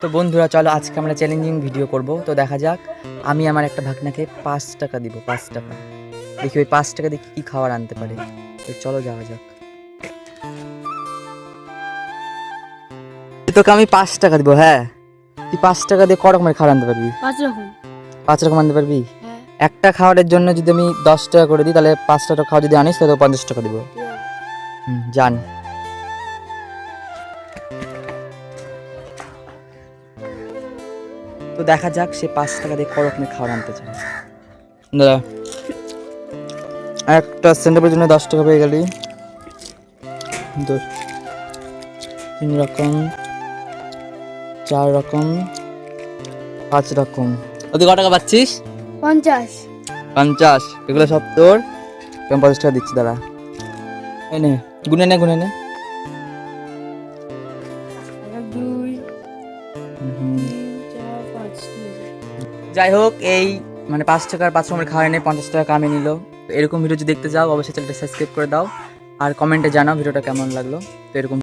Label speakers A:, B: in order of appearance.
A: তো বন্ধুরা চলো আজকে আমরা চ্যালেঞ্জিং ভিডিও করব। তো দেখা যাক, আমি আমার একটা ভাগনাকে 5 টাকা দিব। 5 টাকা, দেখি ওই 5 টাকা দিয়ে কী খাবার আনতে পারে। তো চলো যাওয়া যাক। তোকে আমি 5 টাকা দিব। হ্যাঁ, তুই 5 টাকা দিয়ে ক রকমের খাবার আনতে পারবি?
B: 5 রকম।
A: 5 রকম আনতে পারবি?
B: হ্যাঁ।
A: একটা খাবারের জন্য যদি আমি 10 টাকা করে দিই, তাহলে 5টা খাওয়া যদি আনিস তাহলে 50 টাকা দিব। জান। তো দেখা যাক সে 5 টাকা দিয়ে ক রকমের খাবার আনতে চায়। দাদা, একটা স্যান্ডউইচের জন্য 10 টাকা পেয়ে গেলি। 3 রকম, 4 রকম, 5 রকম। তুই ক টাকা পাচ্ছিস?
B: 50।
A: 50। এগুলো সব তোর। আমি 50 টাকা দিচ্ছি। দাঁড়া, এই নে, গুনে নে গুনে নে।
B: 1 2
A: হুম।
B: 3 4 5।
A: যাই হোক, এই মানে 5 টাকার 5 রকমের খাওয়া এনে 50 টাকা কামিয়ে নিল। তো এরকম ভিডিও যদি দেখতে যাও অবশ্যই চ্যানেলটা সাবস্ক্রাইব করে দাও আর কমেন্টে জানাও ভিডিওটা কেমন লাগলো। তো এরকম